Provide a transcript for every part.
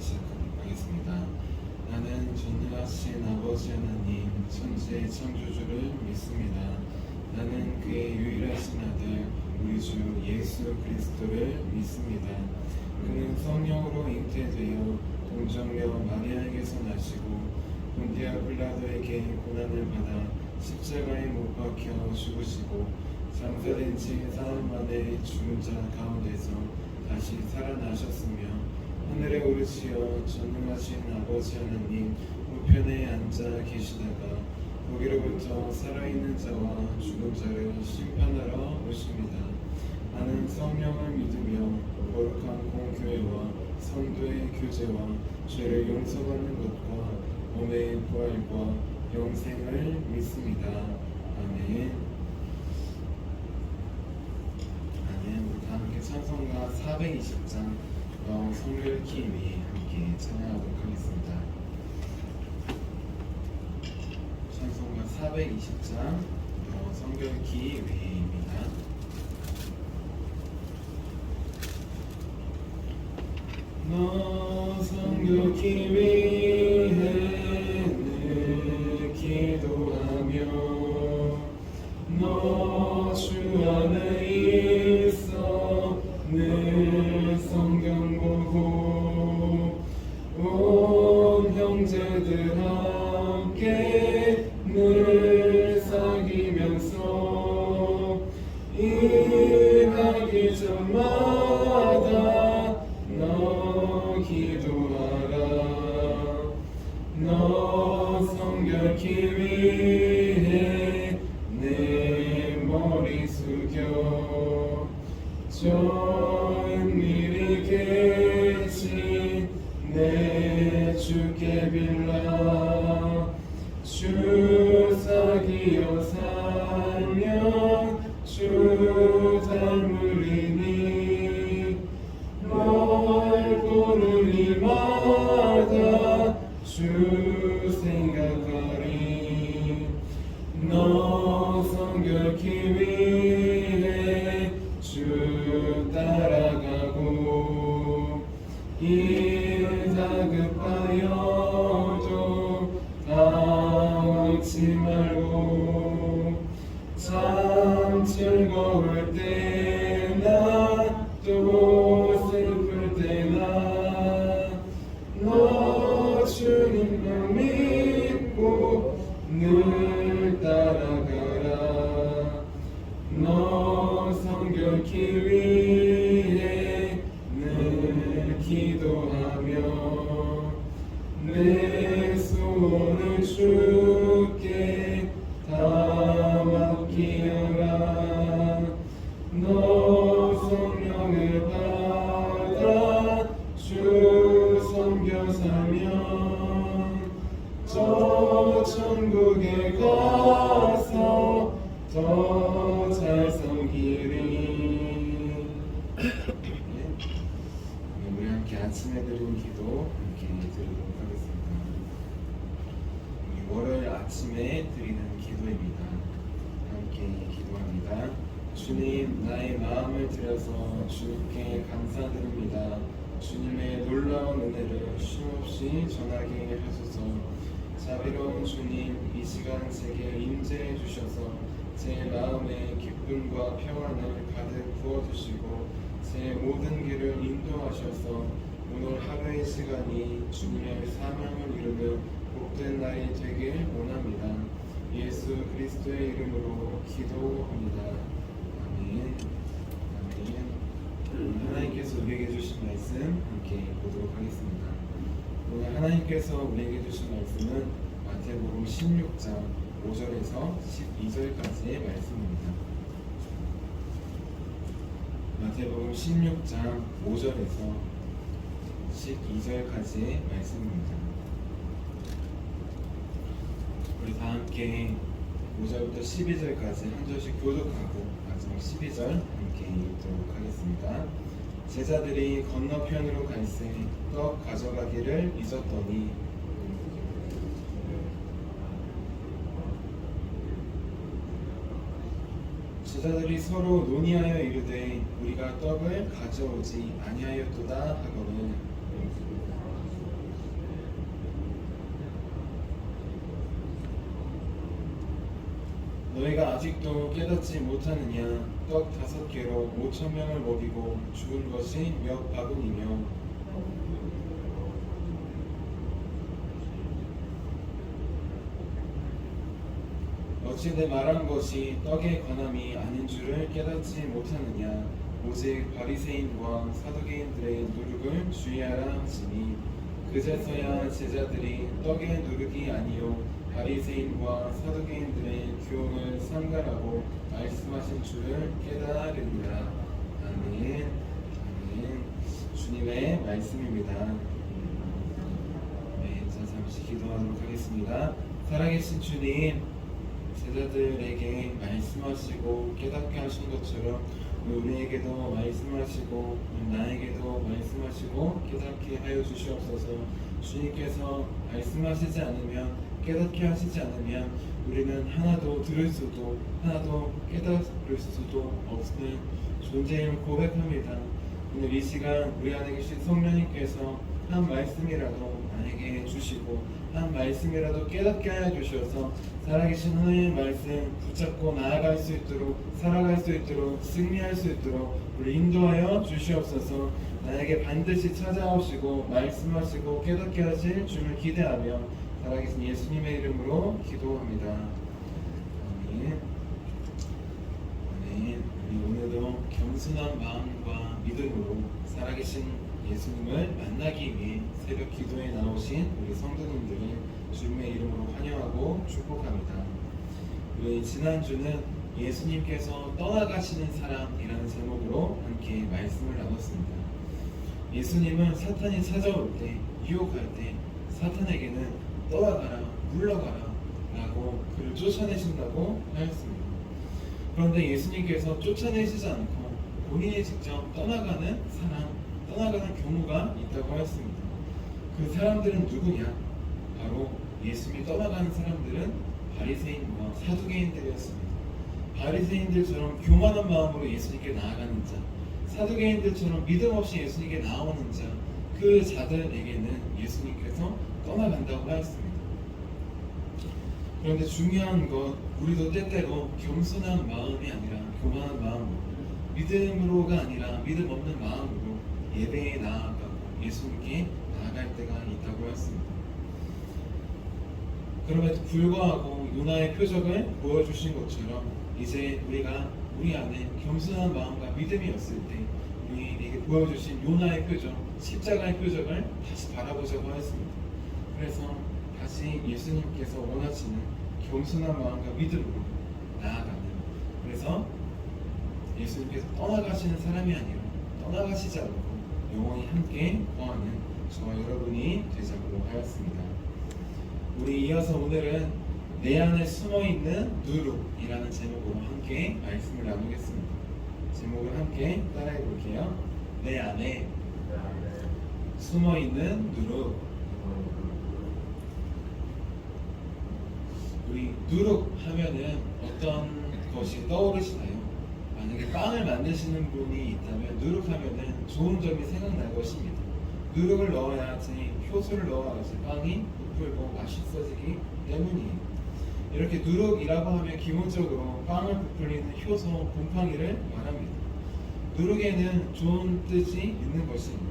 시작하도록 하겠습니다. 나는 전능하신 아버지 하나님 천지의 창조주를 믿습니다. 나는 그의 유일하신 아들 우리 주 예수 그리스도를 믿습니다. 그는 성령으로 잉태되어 동정녀 마리아에게서 나시고 본디아 빌라도에게 고난을 받아 십자가에 못 박혀 죽으시고 장사된 지 사흘 만에 죽은 자 가운데서 다시 살아나셨으며 하늘에 오르시어 전능하신 아버지 하나님 우편에 앉아 계시다가 거기로부터 살아있는 자와 죽은 자를 심판하러 오십니다. 나는 성령을 믿으며 거룩한 공교회와 성도의 교제와 죄를 용서받는 것과 몸의 부활과 영생을 믿습니다. 아멘. 아멘. 우리 다 함께 찬송가 420장 성결기 위 함께 찬양하도록 하겠습니다. 찬송가 420장 성결기 위입니다. 너 성결기 위에 늘 기도하며 너 주 안에 있어 늘 성경 보고 온 형제들 함께 늘 사귀면서 일하기 전마다 너 기도하라. 너 성결기 위해 내 머리 숙여 저 은밀히 계신 내 주께 빌라. 주 사귀어 살면 주 닮으리니 널 보는 이마다 주 생각하리. 너 성결기 위해 주 따라가고 일 다급하여도 당하지 말고 참 즐거울 때나 또 슬플 때나 너 주님만 믿고 늘 따라가라. 너 성결기 위해 늘 기도하며 내 소원을 주께 다 맡기어라. 너 성령을 받아 주 섬겨 살면 저 천국에 가서 더 잘 섬기리. 우리 함께 아침에 드리는 기도 함께 드리도록 하겠습니다. 우리 월요일 아침에 드리는 기도입니다. 함께 기도합니다. 주님, 나의 마음을 들여서 주님께 감사드립니다. 주님의 놀라운 은혜를 쉼없이 전하게 하소서. 자비로운 주님, 이 시간 제게 임재해 주셔서 제 마음에 기쁨과 평안을 가득 부어주시고 제 모든 길을 인도하셔서 오늘 하루의 시간이 주님의 사명을 이루는 복된 날이 되길 원합니다. 예수 그리스도의 이름으로 기도합니다. 아멘. 아멘. 하나님께서 우리에게 주신 말씀 함께 보도록 하겠습니다. 오늘 하나님께서 우리에게 주신 말씀은 마태복음 16장 5절에서 12절까지의 말씀입니다. 마태복음 16장 5절에서 12절까지의 말씀입니다. 우리 다 함께 5절부터 12절까지 한 절씩 교독하고 마지막 12절 함께 읽도록 하겠습니다. 제자들이 건너편으로 갈새 떡 가져가기를 잊었더니 제자들이 서로 논의하여 이르되 우리가 떡을 가져오지 아니하였도다 하거늘 너희가 아직도 깨닫지 못하느냐? 떡 5개로 5,000명을 먹이고 죽은 것이 몇 바구니며 어찌 내 말한 것이 떡에 관함이 아닌 줄을 깨닫지 못하느냐? 오직 바리새인과 사두개인들의 누룩을 주의하라 하시니 그제서야 제자들이 떡의 누룩이 아니요 바리새인과 사두개인들의 교훈을 삼가라고 말씀하신 줄을 깨달으리라. 아멘. 아멘. 주님의 말씀입니다. 네, 자 잠시 기도하도록 하겠습니다. 살아계신 주님, 제자들에게 말씀하시고 깨닫게 하신 것처럼 우리에게도 말씀하시고 나에게도 말씀하시고 깨닫게 하여 주시옵소서. 주님께서 말씀하시지 않으면 깨닫게 하시지 않으면 우리는 하나도 들을 수도 하나도 깨달을 수도 없는 존재임을 고백합니다. 오늘 이 시간 우리 안에 계신 성령님께서 한 말씀이라도 나에게 주시고 한 말씀이라도 깨닫게 하여 주셔서 살아계신 하나님의 말씀 붙잡고 나아갈 수 있도록 살아갈 수 있도록 승리할 수 있도록 우리 인도하여 주시옵소서. 나에게 반드시 찾아오시고 말씀하시고 깨닫게 하실 주를 기대하며 살아계신 예수님의 이름으로 기도합니다. 아멘. 아멘. 우리 오늘도 겸손한 마음과 믿음으로 살아계신 예수님을 만나기 위해 새벽 기도에 나오신 우리 성도님들을 주님의 이름으로 환영하고 축복합니다. 우리 지난주는 예수님께서 떠나가시는 사람이라는 제목으로 함께 말씀을 나눴습니다. 예수님은 사탄이 찾아올 때, 유혹할 때 사탄에게는 떠나가라, 물러가라 라고 그를 쫓아내신다고 하였습니다. 그런데 예수님께서 쫓아내시지 않고 본인이 직접 떠나가는 사람, 떠나가는 경우가 있다고 하였습니다. 그 사람들은 누구냐? 바로 예수님이 떠나가는 사람들은 바리새인과 사두개인들이었습니다. 바리새인들처럼 교만한 마음으로 예수님께 나아가는 자, 사두개인들처럼 믿음 없이 예수님께 나오는 자, 그 자들에게는 예수님께서 떠나간다고 하였습니다. 그런데 중요한 것, 우리도 때때로 겸손한 마음이 아니라 교만한 마음으로, 믿음으로가 아니라 믿음 없는 마음으로 예배에 나아가고 예수님께 나아갈 때가 있다고 하였습니다. 그럼에도 불구하고 요나의 표적을 보여주신 것처럼 이제 우리가 우리 안에 겸손한 마음과 믿음이었을 때 우리에게 보여주신 요나의 표적, 십자가의 표적을 다시 바라보자고 하였습니다. 그래서 다시 예수님께서 원하시는 겸손한 마음과 믿음으로 나아가는, 그래서 예수님께서 떠나가시는 사람이 아니라 떠나가시지 않고 영원히 함께 거하는 저와 여러분이 되자고 하였습니다. 우리 이어서 오늘은 내 안에 숨어있는 누룩이라는 제목으로 함께 말씀을 나누겠습니다. 제목을 함께 따라해 볼게요. 내 안에 숨어있는 누룩. 우리 누룩 하면은 어떤 것이 떠오르시나요? 만약에 빵을 만드시는 분이 있다면 누룩 하면은 좋은 점이 생각날 것입니다. 누룩을 넣어야지, 효소를 넣어야지 빵이 부풀고 맛있어지기 때문이에요. 이렇게 누룩이라고 하면 기본적으로 빵을 부풀리는 효소, 곰팡이를 말합니다. 누룩에는 좋은 뜻이 있는 것입니다.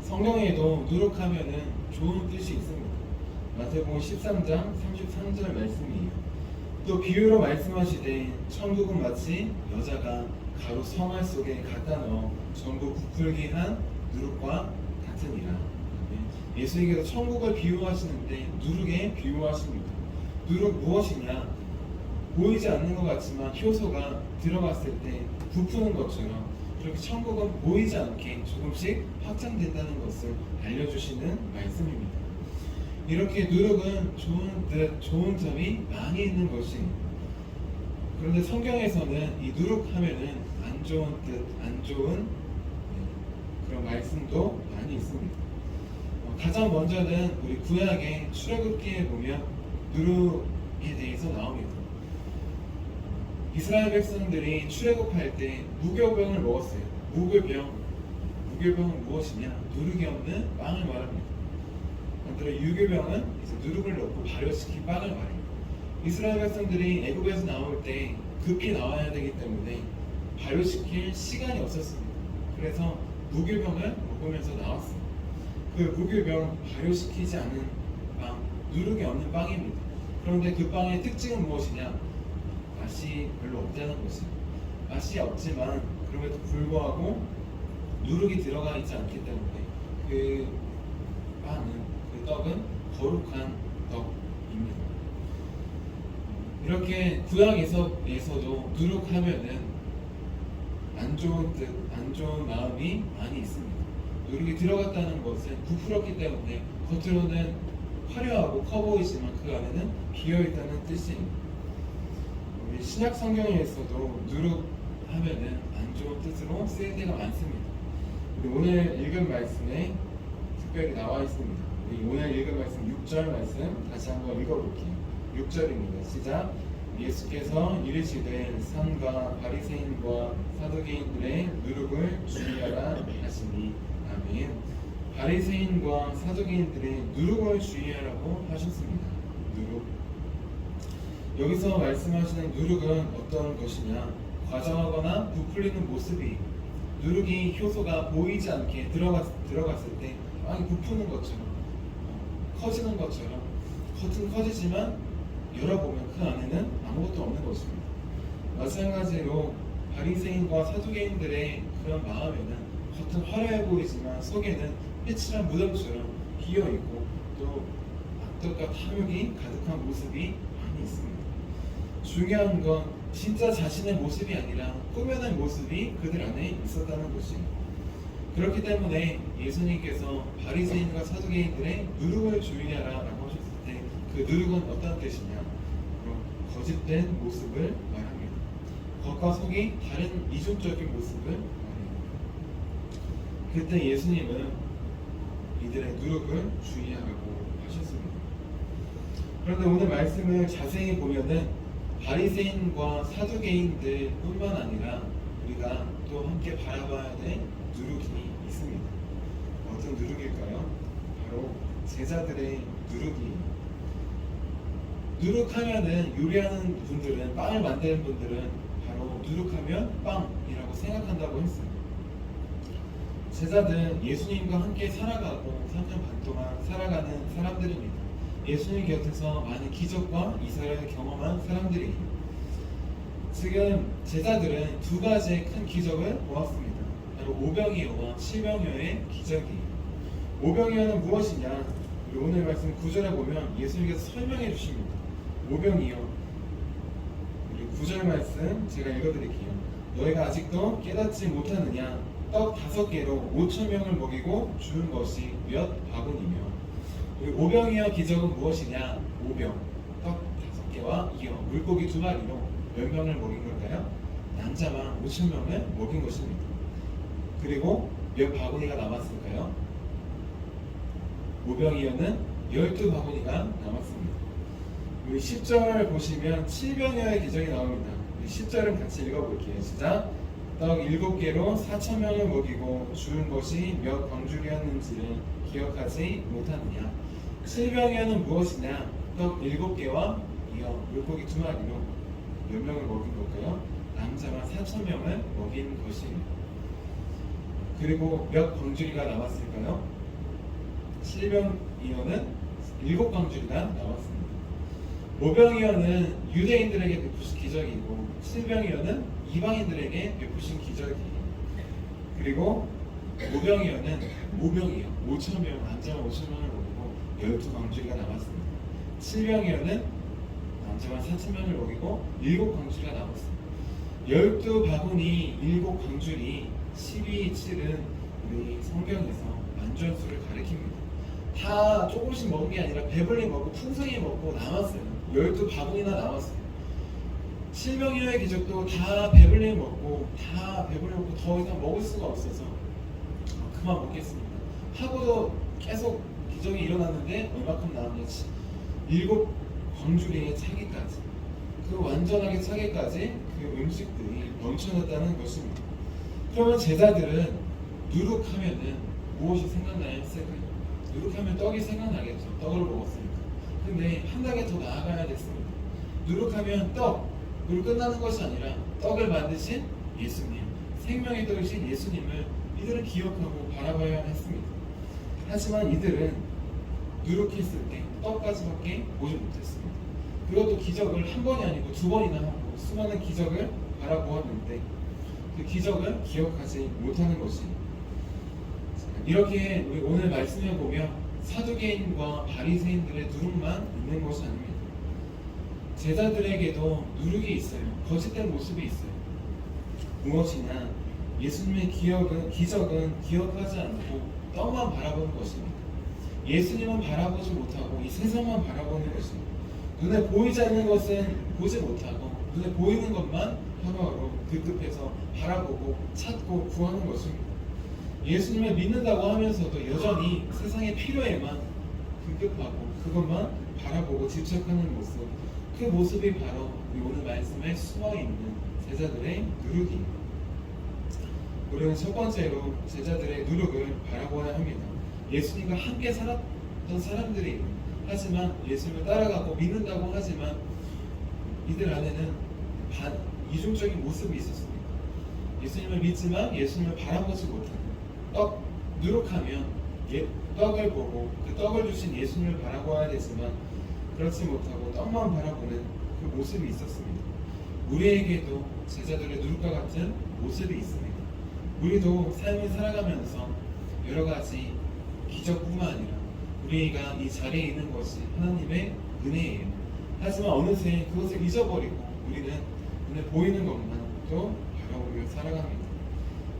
성경에도 누룩하면은 좋은 뜻이 있습니다. 마태복음 13장 33절 말씀이에요. 또 비유로 말씀하시되 천국은 마치 여자가 가루 성알 속에 갖다 넣어 전부 부풀게 한 누룩과 같으니라. 예수님께서 천국을 비유하시는데 누룩에 비유하십니다. 누룩 무엇이냐? 보이지 않는 것 같지만 효소가 들어갔을 때 부푸는 것처럼 그렇게 천국은 보이지 않게 조금씩 확장된다는 것을 알려주시는 말씀입니다. 이렇게 누룩은 좋은 점이 많이 있는 것입니다. 그런데 성경에서는 이 누룩하면은 안 좋은 뜻, 안 좋은 그런 말씀도 많이 있습니다. 가장 먼저는 우리 구약의 출애굽기에 보면 누룩에 대해서 나옵니다. 이스라엘 백성들이 출애굽할 때 무교병을 먹었어요. 무교병은 무엇이냐? 누룩이 없는 빵을 말합니다. 반대로 유교병은 이제 누룩을 넣고 발효시킨 빵을 말해요. 이스라엘 백성들이 애굽에서 나올 때 급히 나와야 되기 때문에 발효시킬 시간이 없었습니다. 그래서 무교병을 먹으면서 나왔어요. 그 무교병 발효시키지 않은 빵, 누룩이 없는 빵입니다. 그런데 그 빵의 특징은 무엇이냐? 맛이 별로 없다는 것이에요. 맛이 없지만 그럼에도 불구하고 누룩이 들어가 있지 않기 때문에 그 빵은, 그 떡은 거룩한 떡입니다. 이렇게 구약에서도 누룩하면은 안 좋은 뜻, 안 좋은 마음이 많이 있습니다. 누룩이 들어갔다는 것은 부풀었기 때문에 겉으로는 화려하고 커 보이지만 그 안에는 비어있다는 뜻입니다. 우리 신약 성경에서도 누룩하면은 안 좋은 뜻으로 쓰일 때가 많습니다. 우리 오늘 읽은 말씀에 특별히 나와 있습니다. 우리 오늘 읽은 말씀 6절 말씀 다시 한번 읽어볼게요. 6절입니다. 시작. 예수께서 이르시되 산과 바리새인과 사두개인들의 누룩을 주의하라 하시니. 아멘. 바리새인과 사두개인들의 누룩을 주의하라고 하셨습니다. 누룩. 여기서 말씀하시는 누룩은 어떤 것이냐? 과장하거나 부풀리는 모습이, 누룩이 효소가 보이지 않게 들어갔을 때 빵이 부푸는 것처럼, 커지는 것처럼, 겉은 커지지만 열어보면 그 안에는 아무것도 없는 것입니다. 마찬가지로 바리새인과 사두개인들의 그런 마음에는 겉은 화려해 보이지만 속에는 회칠한 무덤처럼 비어있고 또 악덕과 탐욕이 가득한 모습이 많이 있습니다. 중요한 건 진짜 자신의 모습이 아니라 꾸며낸 모습이 그들 안에 있었다는 것입니다. 그렇기 때문에 예수님께서 바리새인과 사두개인들의 누룩을 주의하라라고 하셨을 때 그 누룩은 어떤 뜻이냐? 거짓된 모습을 말합니다. 겉과 속이 다른 이중적인 모습을 말합니다. 그때 예수님은 이들의 누룩을 주의하라고 하셨습니다. 그런데 오늘 말씀을 자세히 보면은 바리새인과 사두개인들 뿐만 아니라 우리가 또 함께 바라봐야 될 누룩이 있습니다. 어떤 누룩일까요? 바로 제자들의 누룩이. 누룩하면은 요리하는 분들은, 빵을 만드는 분들은 바로 누룩하면 빵이라고 생각한다고 했어요. 제자들은 예수님과 함께 살아가고 3년 반 동안 살아가는 사람들입니다. 예수님 곁에서 많은 기적과 이사를 경험한 사람들이에요. 지금 제자들은 두 가지의 큰 기적을 보았습니다. 바로 오병이어와 칠병이어의 기적이에요. 오병이어는 무엇이냐? 우리 오늘 말씀 9절에 보면 예수님께서 설명해 주십니다. 오병이어, 우리 9절 말씀 제가 읽어드릴게요. 너희가 아직도 깨닫지 못하느냐? 떡 5개로 5,000명을 먹이고 죽은 것이 몇 바구니며. 오병이어 기적은 무엇이냐? 오병, 떡 5개와 이어 물고기 2마리로 몇 명을 먹인 걸까요? 남자만 5,000명을 먹인 것입니다. 그리고 몇 바구니가 남았을까요? 오병이어는 12바구니가 남았습니다. 우리 10절 보시면 7병이어의 기적이 나옵니다. 우리 10절은 같이 읽어볼게요. 시작. 떡 7개로 4,000명을 먹이고 죽은 것이 몇 광줄이었는지를 기억하지 못하느냐? 7병이어는 무엇이냐? 떡 7개와 이어 물고기 2마리로 몇 명을 먹인 걸까요? 남자만 4,000명을 먹인 것입니다. 그리고 몇 광주리가 남았을까요? 7병이어는 7광주리가 남았습니다. 오병이어는 유대인들에게 베푸신 기적이고 7병이어는 이방인들에게 베푸신 기적이에요. 그리고 오병이어는 5,000명, 남자만 5,000명을 먹이고 12광주리가 남았습니다. 7병이어는 남자만 4,000명을 먹이고 7광주리가 남았습니다. 12바구니 7광주리 12.7은 우리 성경에서 만전수를 가리킵니다. 다 조금씩 먹은 게 아니라 배불리 먹고 풍성히 먹고 남았어요. 12바구니나 남았어요. 7병이어의 기적도 다 배불리 먹고 더 이상 먹을 수가 없어서 그만 먹겠습니다 하고도 계속 기적이 일어났는데 얼마큼 나왔는지 7광주리에 차기까지, 그 완전하게 차기까지 그 음식들이 넘쳐났다는 것입니다. 그러면 제자들은 누룩하면은 무엇이 생각나야 했을까요? 누룩하면 떡이 생각나겠죠. 떡을 먹었으니까. 근데 한 단계 더 나아가야 됐습니다. 누룩하면 떡으로 끝나는 것이 아니라 떡을 만드신 예수님, 생명의 떡이신 예수님을 이들은 기억하고 바라봐야 했습니다. 하지만 이들은 누룩했을 때 떡까지밖에 보지 못했습니다. 그것도 기적을 한 번이 아니고 두 번이나 하고 수많은 기적을 바라보았는데 그 기적을 기억하지 못하는 것입니다. 이렇게 우리 오늘 말씀을 보면 사두개인과 바리새인들의 누룩만 있는 것이 아닙니다. 제자들에게도 누룩이 있어요. 거짓된 모습이 있어요. 무엇이냐? 예수님의 기적은 기억하지 않고 떡만 바라보는 것입니다. 예수님은 바라보지 못하고 이 세상만 바라보는 것입니다. 눈에 보이지 않는 것은 보지 못하고 눈에 보이는 것만 하루하루 급급해서 바라보고 찾고 구하는 것입니다. 예수님을 믿는다고 하면서도 여전히 세상의 필요에만 급급하고 그것만 바라보고 집착하는 모습, 그 모습이 바로 오늘 말씀에 숨어있는 제자들의 누룩입니다. 우리는 첫 번째로 제자들의 누룩을 바라보아야 합니다. 예수님과 함께 살았던 사람들이 하지만 예수님을 따라가고 믿는다고 하지만 이들 안에는 이중적인 모습이 있었습니다. 예수님을 믿지만 예수님을 바라보지 못하고 누룩하면 떡을 보고 그 떡을 주신 예수님을 바라보아야 되지만 그렇지 못하고 떡만 바라보는 그 모습이 있었습니다. 우리에게도 제자들의 누룩과 같은 모습이 있습니다. 우리도 삶을 살아가면서 여러 가지 기적뿐만 아니라 우리가 이 자리에 있는 것이 하나님의 은혜예요. 하지만 어느새 그것을 잊어버리고 우리는 눈에 보이는 것만 또 바라보며 살아갑니다.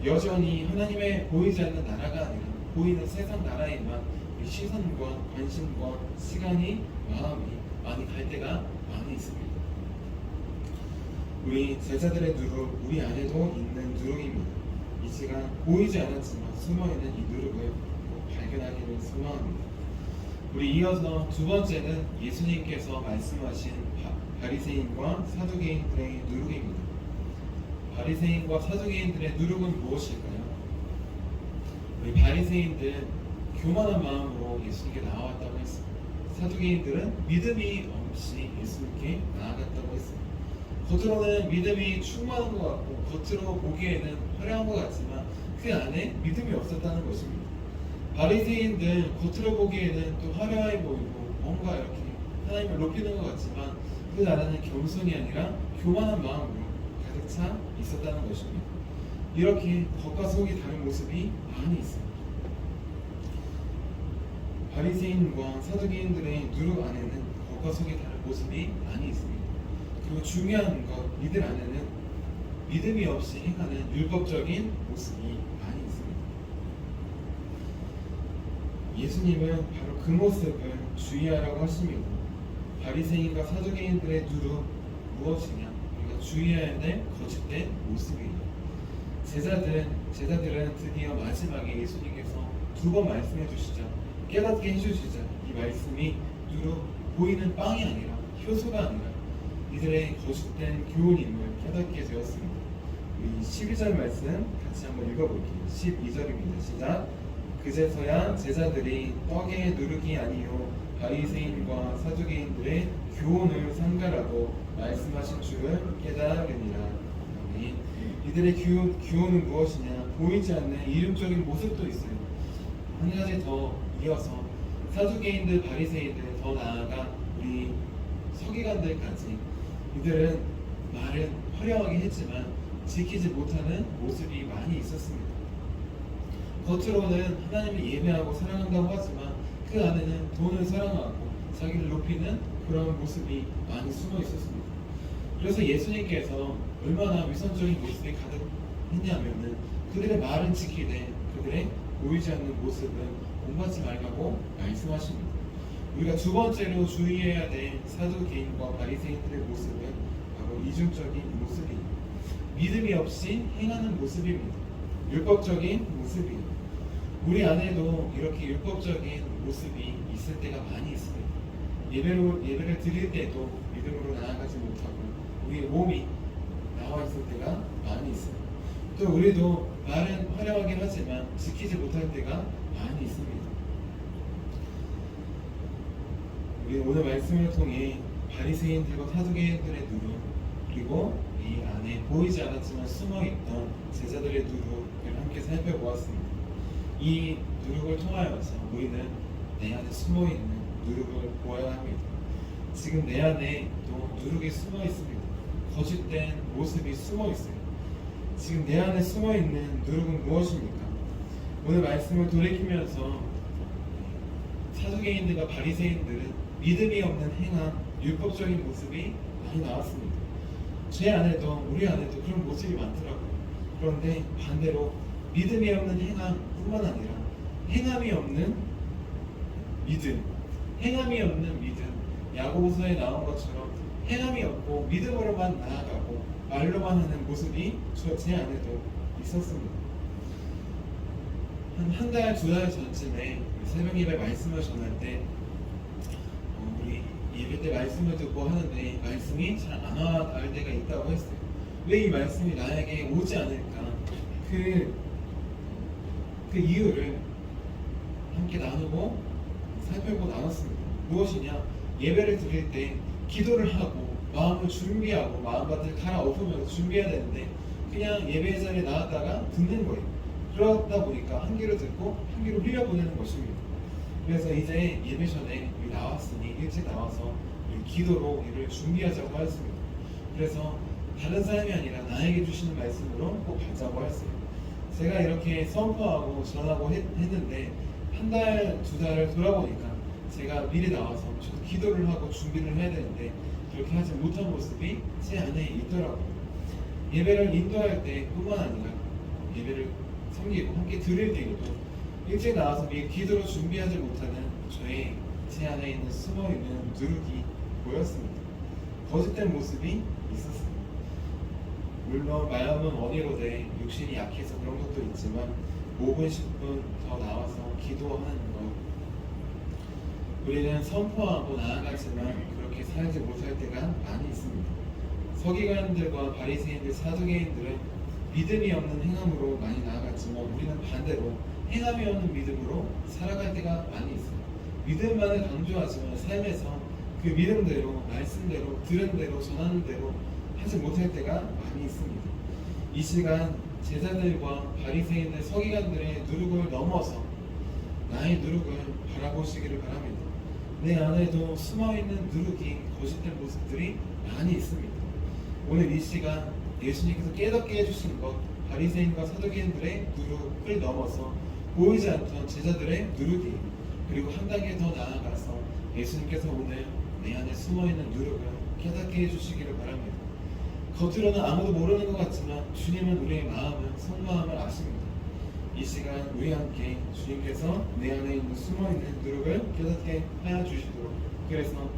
여전히 하나님의 보이지 않는 나라가 아니라 보이는 세상 나라에만 시선과 관심과 시간이 마음이 많이 갈 때가 많이 있습니다. 우리 제자들의 누룩, 우리 안에도 있는 누룩입니다. 이 시간 보이지 않았지만 숨어있는 이 누룩을 발견하기를 소망합니다. 우리 이어서 두 번째는 예수님께서 말씀하신 바리새인과 사두개인들의 누룩입니다. 바리새인과 사두개인들의 누룩은 무엇일까요? 우리 바리새인들은 교만한 마음으로 예수님께 나아왔다고 했습니다. 사두개인들은 믿음이 없이 예수님께 나아갔다고 했습니다. 겉으로는 믿음이 충만한 것 같고 겉으로 보기에는 화려한 것 같지만 그 안에 믿음이 없었다는 것입니다. 바리새인들 겉으로 보기에는 또 화려해 보이고 뭔가 이렇게 하나님을 높이는 것 같지만 그 나라는 겸손이 아니라 교만한 마음으로 가득 차 있었다는 것입니다. 이렇게 겉과 속이 다른 모습이 많이 있습니다. 바리새인과 사두개인들의 누룩 안에는 겉과 속이 다른 모습이 많이 있습니다. 그리고 중요한 것, 이들 안에는 믿음이 없이 행하는 율법적인 모습이 많이 있습니다. 예수님은 바로 그 모습을 주의하라고 하십니다. 바리새인과 사두개인들의 누룩 무엇이냐? 우리가 주의해야 될 거짓된 모습이에요. 제자들은 드디어 마지막에 예수님께서 두 번 말씀해 주시자, 깨닫게 해주시자 이 말씀이 누룩 보이는 빵이 아니라 효소가 아니라 이들의 거짓된 교훈임을 깨닫게 되었습니다. 우리 12절 말씀 같이 한번 읽어볼게요. 12절입니다. 시작. 그제서야 제자들이 떡의 누룩이 아니요 바리새인과 사두개인들의 교훈을 삼가라고 말씀하신 줄을 깨달으니라. 이들의 교훈은 무엇이냐? 보이지 않는 이중적인 모습도 있어요. 한 가지 더 이어서 사두개인들, 바리새인들, 더 나아가 우리 서기관들까지 이들은 말은 화려하게 했지만 지키지 못하는 모습이 많이 있었습니다. 겉으로는 하나님을 예배하고 사랑한다고 하지만 그 안에는 돈을 사랑하고 자기를 높이는 그런 모습이 많이 숨어 있었습니다. 그래서 예수님께서 얼마나 위선적인 모습이 가득했냐면은 그들의 말은 지키되 그들의 보이지 않는 모습은 본받지 말라고 말씀하십니다. 우리가 두 번째로 주의해야 될 사두개인과 바리새인들의 모습은 바로 이중적인 모습입니다. 믿음이 없이 행하는 모습입니다. 율법적인 모습입니다. 우리 안에도 이렇게 율법적인 모습이 있을 때가 많이 있습니다. 예배를 드릴 때도 믿음으로 나아가지 못하고 우리의 몸이 나와 있을 때가 많이 있습니다. 또 우리도 말은 화려하긴 하지만 지키지 못할 때가 많이 있습니다. 우리 오늘 말씀을 통해 바리새인들과 사두개인들의 누룩, 그리고 이 안에 보이지 않았지만 숨어있던 제자들의 누룩을 함께 살펴보았습니다. 이 누룩을 통하여서 우리는 내 안에 숨어있는 누룩을 보아야 합니다. 지금 내 안에 또 누룩이 숨어 있습니다. 거짓된 모습이 숨어 있어요. 지금 내 안에 숨어 있는 누룩은 무엇입니까? 오늘 말씀을 돌이키면서 사두개인들과 바리새인들은 믿음이 없는 행함, 율법적인 모습이 많이 나왔습니다. 제 안에도 우리 안에도 그런 모습이 많더라고요. 그런데 반대로 믿음이 없는 행함뿐만 아니라 행함이 없는 믿음, 행함이 없는 믿음, 야고보서에 나온 것처럼 행함이 없고 믿음으로만 나아가고 말로만 하는 모습이 제 안에도 있었습니다. 한 달, 두 달 전쯤에 새벽 예배 말씀을 전할 때 우리 예배 때 말씀을 듣고 하는데 말씀이 잘 안 와닿을 때가 있다고 했어요. 왜 이 말씀이 나에게 오지 않을까? 그 이유를 함께 나누고 살펴보고 나눴습니다. 무엇이냐? 예배를 드릴 때 기도를 하고 마음을 준비하고 마음밭을 갈아엎으면서 준비해야 되는데 그냥 예배 자리에 나왔다가 듣는 거예요. 그러다 보니까 한 귀로 듣고 한 귀로 흘려보내는 것입니다. 그래서 이제 예배 전에 나왔으니 일찍 나와서 기도로 이를 준비하자고 했습니다. 그래서 다른 사람이 아니라 나에게 주시는 말씀으로 꼭 받자고 했어요. 제가 이렇게 선포하고 전하고 했는데 한 달, 두 달을 돌아보니까 제가 미리 나와서 저도 기도를 하고 준비를 해야 되는데 그렇게 하지 못한 모습이 제 안에 있더라고요. 예배를 인도할 때 뿐만 아니라 예배를 섬기고 함께 드릴 때에도 일찍 나와서 미리 기도로 준비하지 못하는 제 안에 있는 숨어있는 누룩이 보였습니다. 거짓된 모습이 있었습니다. 물론 마음은 원이로되 육신이 약해서 그런 것도 있지만 5분, 10분 더 나와서 기도하는 것, 우리는 선포하고 나아가지만 그렇게 살지 못할 때가 많이 있습니다. 서기관들과 바리새인들, 사두개인들은 믿음이 없는 행함으로 많이 나아갔지만 우리는 반대로 행함이 없는 믿음으로 살아갈 때가 많이 있습니다. 믿음만을 강조하지만 삶에서 그 믿음대로, 말씀대로, 들은 대로, 전하는 대로 하지 못할 때가 많이 있습니다. 이 시간 제자들과 바리새인들, 서기관들의 누룩을 넘어서 나의 누룩을 바라보시기를 바랍니다. 내 안에도 숨어있는 누룩이, 거짓된 모습들이 많이 있습니다. 오늘 이 시간 예수님께서 깨닫게 해주신 것, 바리새인과 사두개인들의 누룩을 넘어서 보이지 않던 제자들의 누룩이, 그리고 한 단계 더 나아가서 예수님께서 오늘 내 안에 숨어있는 누룩을 깨닫게 해주시기를 바랍니다. 겉으로는 아무도 모르는 것 같지만 주님은 우리의 마음을, 속마음을 아십니다. 이 시간 우리 함께 주님께서 내 안에 있는 숨어있는 누룩을 깨닫게 하여 주시도록, 그래서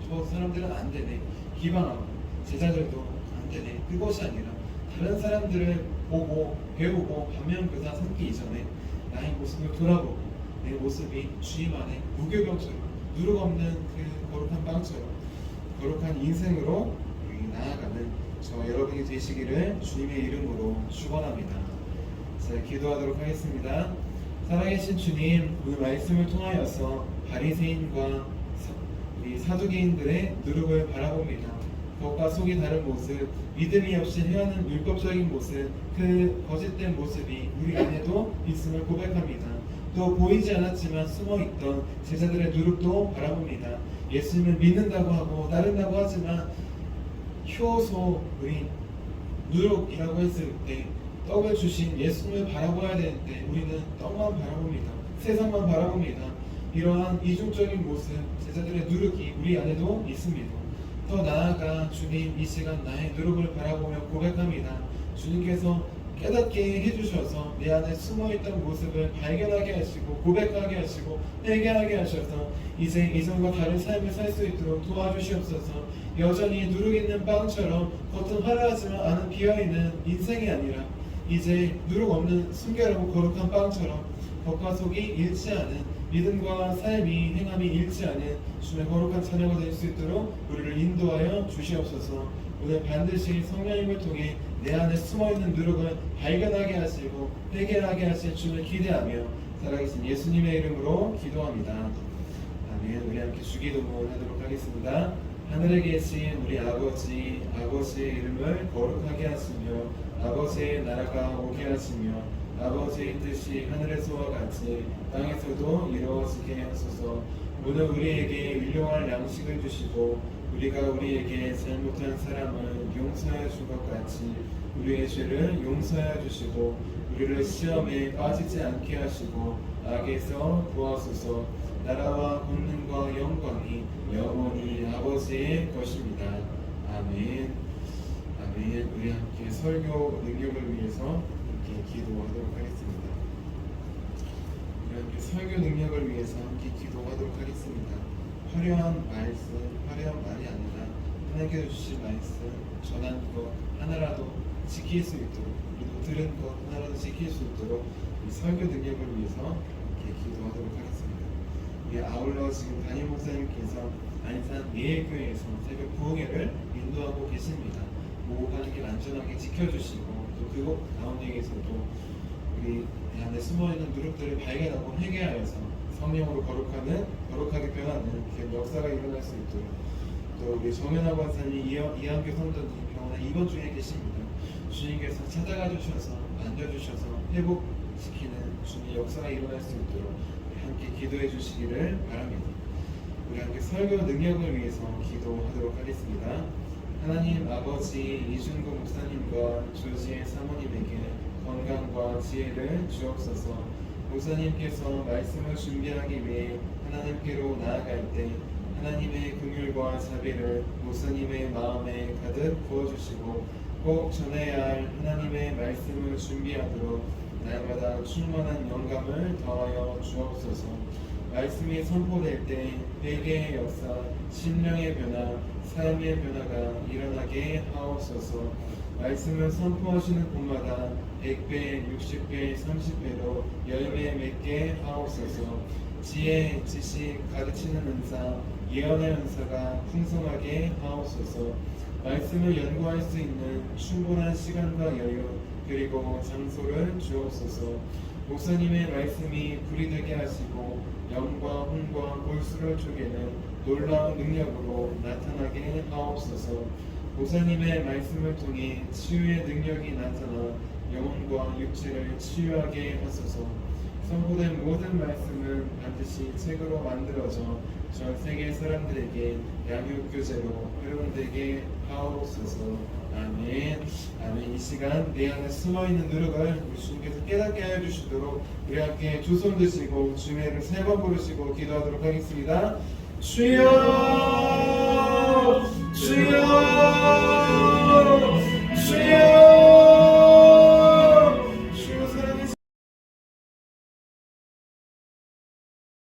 저 사람들은 안 되네, 기방하고 제자들도 안 되네, 그것이 아니라 다른 사람들을 보고 배우고 반면교사 삼기 이전에 나의 모습을 돌아보고 내 모습이 주님 안에 무교병처럼 누룩 없는 그 거룩한 빵처럼 거룩한 인생으로 나아가는 저 여러분이 되시기를 주님의 이름으로 축원합니다. 자, 기도하도록 하겠습니다. 살아계신 주님, 오늘 말씀을 통하여서 바리새인과 우리 사두개인들의 누룩을 바라봅니다. 겉과 속이 다른 모습, 믿음이 없이 행하는 율법적인 모습, 그 거짓된 모습이 우리 안에도 있음을 고백합니다. 또 보이지 않았지만 숨어있던 제자들의 누룩도 바라봅니다. 예수님을 믿는다고 하고 따른다고 하지만 효소, 우리 누룩이라고 했을 때 떡을 주신 예수님을 바라봐야 되는데 우리는 떡만 바라봅니다. 세상만 바라봅니다. 이러한 이중적인 모습, 제자들의 누룩이 우리 안에도 있습니다. 더 나아가 주님, 이 시간 나의 누룩을 바라보며 고백합니다. 주님께서 깨닫게 해주셔서 내 안에 숨어있던 모습을 발견하게 하시고 고백하게 하시고 회개하게 하셔서 이제 이전과 다른 삶을 살 수 있도록 도와주시옵소서. 여전히 누룩 있는 빵처럼 겉은 화려하지만 안은 비어있는 인생이 아니라 이제 누룩 없는 순결하고 거룩한 빵처럼 겉과 속이 일치하는, 믿음과 삶이, 행함이 일치하는 주의 거룩한 자녀가 될 수 있도록 우리를 인도하여 주시옵소서. 오늘 반드시 성령님을 통해 내 안에 숨어있는 누룩을 발견하게 하시고 회개하게 하실 주를 기대하며 살아계신 예수님의 이름으로 기도합니다. 아멘. 아멘. 우리 함께 주기도문 하도록 하겠습니다. 하늘에 계신 우리 아버지, 아버지의 이름을 거룩하게 하시며 아버지의 나라가 오게 하시며 아버지의 뜻이 하늘에서와 같이 땅에서도 이루어지게 하소서. 오늘 우리에게 일용할 양식을 주시고 우리가 우리에게 잘못한 사람을 용서해 준 것 같이 우리의 죄를 용서해 주시고 우리를 시험에 빠지지 않게 하시고 악에서 구하소서. 나라와 권능과 영광이 영원히 아버지의 것입니다. 아멘. 아멘. 우리 함께 설교 능력을 위해서 함께 기도하도록 하겠습니다. 우리 함께 설교 능력을 위해서 함께 기도하도록 하겠습니다. 화려한 말씀, 화려한 말이 아니라 하나님께서 주신 말씀, 전한 것 하나라도 지킬 수 있도록, 그리고 들은 것 하나라도 지킬 수 있도록 이 설교 능력을 위해서 함께 기도하도록 하겠습니다. 아울러 지금 담임 목사님께서 안산 예일교회에서 새벽 부흥회를 인도하고 계십니다. 모가는 길 안전하게 지켜주시고 또 그곳 가운데에서도 우리 안에 숨어있는 누룩들을 발견하고 회개하여서 성령으로 거룩하게 변하는 그 역사가 일어날 수 있도록 또 우리 정연아 권사님, 이한교 선전님 병원에 입원 중에 계십니다. 주님께서 찾아가 주셔서 만져주셔서 회복시키는 주님의 역사가 일어날 수 있도록 함께 기도해 주시기를 바랍니다. 우리 함께 설교 능력을 위해서 기도하도록 하겠습니다. 하나님 아버지 이준구 목사님과 조지의 사모님에게 건강과 지혜를 주옵소서. 목사님께서 말씀을 준비하기 위해 하나님께로 나아갈 때 하나님의 긍휼과 자비를 목사님의 마음에 가득 부어주시고 꼭 전해야 할 하나님의 말씀을 준비하도록 날마다 충만한 영감을 더하여 주옵소서. 말씀이 선포될 때 회개의 역사, 심령의 변화, 삶의 변화가 일어나게 하옵소서. 말씀을 선포하시는 곳마다 100배, 60배, 30배로 열매 맺게 하옵소서. 지혜, 지식, 가르치는 은사, 예언의 은사가 풍성하게 하옵소서. 말씀을 연구할 수 있는 충분한 시간과 여유 그리고 장소를 주옵소서. 목사님의 말씀이 불이 되게 하시고 영과 혼과 골수를 쪼개는 놀라운 능력으로 나타나게 하옵소서. 목사님의 말씀을 통해 치유의 능력이 나타나 영혼과 육체를 치유하게 하소서. 선포된 모든 말씀은 반드시 책으로 만들어져 전 세계 사람들에게 양육교재로 활용되게 하옵소서. 아멘. 아멘. 이 시간 내 안에 숨어있는 누룩을 우리 주님께서 깨닫게 하여 주시도록 우리 함께 두 손 드시고 주님을 3번 부르시고 기도하도록 하겠습니다. 주여 주여